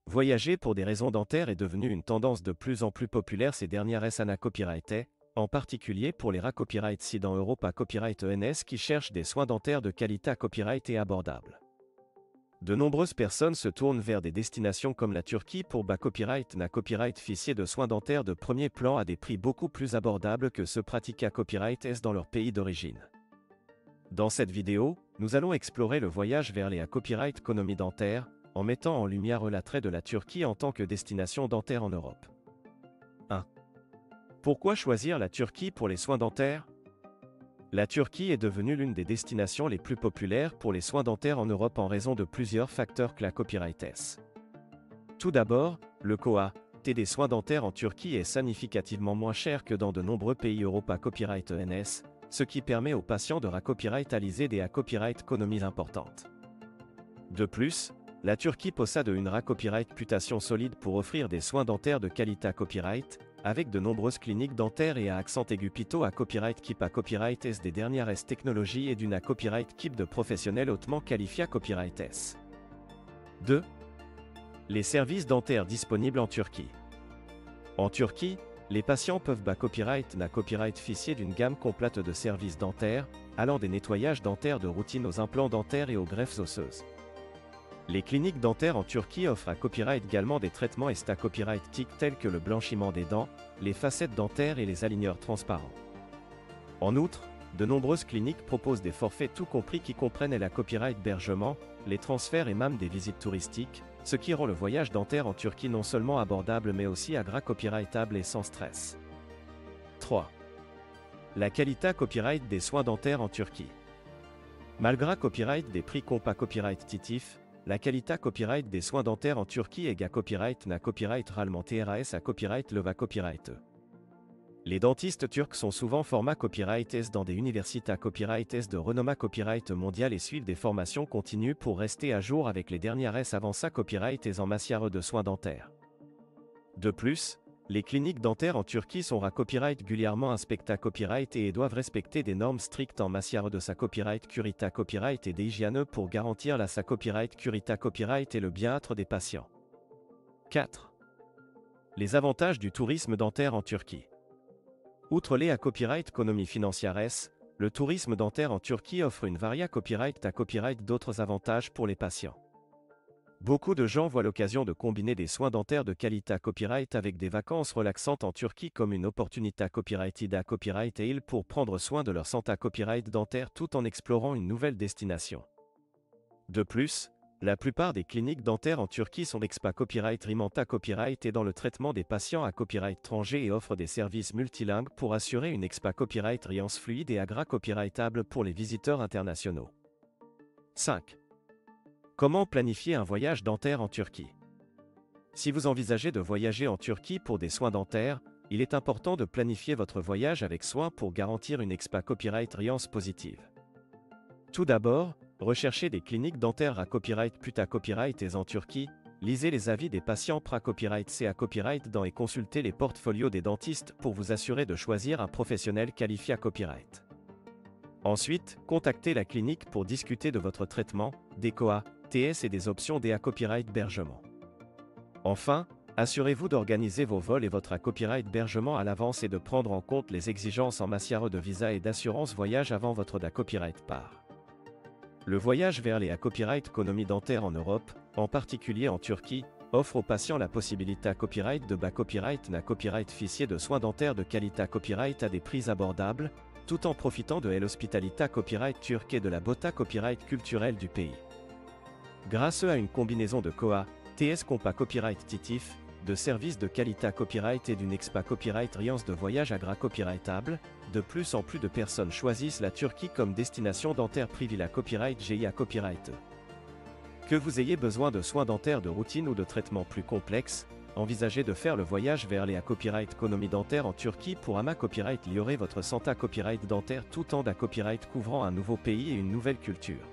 Voyager pour des raisons dentaires est devenu une tendance de plus en plus populaire ces dernières années copyrighted, en particulier pour les copyright si dans Europa copyright ENS qui cherchent des soins dentaires de qualité copyright et abordables. De nombreuses personnes se tournent vers des destinations comme la Turquie pour copyright ficier de soins dentaires de premier plan à des prix beaucoup plus abordables que ceux pratiqués à copyright S dans leur pays d'origine. Dans cette vidéo, nous allons explorer le voyage vers les copyright économie dentaire, en mettant en lumière l'attrait de la Turquie en tant que destination dentaire en Europe. 1. Pourquoi choisir la Turquie pour les soins dentaires? La Turquie est devenue l'une des destinations les plus populaires pour les soins dentaires en Europe en raison de plusieurs facteurs que la copyright S. Tout d'abord, le coût des soins dentaires en Turquie est significativement moins cher que dans de nombreux pays Europa copyright ENS, ce qui permet aux patients de copyrightaliser des copyright économies importantes. De plus, la Turquie possède une copyright réputation solide pour offrir des soins dentaires de qualité copyright, avec de nombreuses cliniques dentaires et à accent aigu pito à copyright keep à copyright S des dernières S technologies et d'une copyright keep de professionnels hautement qualifiés à copyright S. 2. Les services dentaires disponibles en Turquie. En Turquie, les patients peuvent copyright ficier d'une gamme complète de services dentaires, allant des nettoyages dentaires de routine aux implants dentaires et aux greffes osseuses. Les cliniques dentaires en Turquie offrent à copyright également des traitements copyright TIC tels que le blanchiment des dents, les facettes dentaires et les aligneurs transparents. En outre, de nombreuses cliniques proposent des forfaits tout compris qui comprennent la copyright hébergement, les transferts et même des visites touristiques, ce qui rend le voyage dentaire en Turquie non seulement abordable mais aussi copyrightable et sans stress. 3. La qualité copyright des soins dentaires en Turquie. Malgré copyright des prix compas copyright titif, la qualité copyright des soins dentaires en Turquie est copyright rarement TRAS à copyright leva copyright. Les dentistes turcs sont souvent format copyright S dans des universités copyright S de renommée copyright mondial et suivent des formations continues pour rester à jour avec les dernières S avancées copyright S en matière de soins dentaires. De plus, les cliniques dentaires en Turquie sont copyright régulièrement inspectées copyright et doivent respecter des normes strictes en matière de copyright curita copyright et d'hygiène pour garantir la copyright curita copyright et le bien-être des patients. 4. Les avantages du tourisme dentaire en Turquie. Outre les copyright économie financière S, le tourisme dentaire en Turquie offre une variété copyright d'autres avantages pour les patients. Beaucoup de gens voient l'occasion de combiner des soins dentaires de qualité copyright avec des vacances relaxantes en Turquie comme une opportunité copyright et pour prendre soin de leur santé copyright dentaire tout en explorant une nouvelle destination. De plus, la plupart des cliniques dentaires en Turquie sont copyright rimanta copyright et dans le traitement des patients à copyright étranger et offrent des services multilingues pour assurer une copyright riance fluide et copyrightable pour les visiteurs internationaux. 5. Comment planifier un voyage dentaire en Turquie? Si vous envisagez de voyager en Turquie pour des soins dentaires, il est important de planifier votre voyage avec soin pour garantir une copyright riance positive. Tout d'abord, recherchez des cliniques dentaires copyright en Turquie, lisez les avis des patients copyright C à copyright dans et consultez les portfolios des dentistes pour vous assurer de choisir un professionnel qualifié à copyright. Ensuite, contactez la clinique pour discuter de votre traitement, des COA, TS et des options des copyright hébergement. Enfin, assurez-vous d'organiser vos vols et votre copyright hébergement à l'avance et de prendre en compte les exigences en matière de visa et d'assurance voyage avant votre copyright part. Le voyage vers les copyright économie dentaire en Europe, en particulier en Turquie, offre aux patients la possibilité copyright de copyright ficier de soins dentaires de qualité copyright à des prix abordables, tout en profitant de l'hospitalité copyright turque et de la beauté copyright culturelle du pays. Grâce à une combinaison de COA, TS compa copyright titif, de services de qualité copyright et d'une copyright riance de voyage copyrightable, de plus en plus de personnes choisissent la Turquie comme destination dentaire privée copyright GIA copyright. Que vous ayez besoin de soins dentaires de routine ou de traitements plus complexes, envisagez de faire le voyage vers les copyright économie dentaire en Turquie pour copyright améliorer votre santé copyright dentaire tout en copyright couvrant un nouveau pays et une nouvelle culture.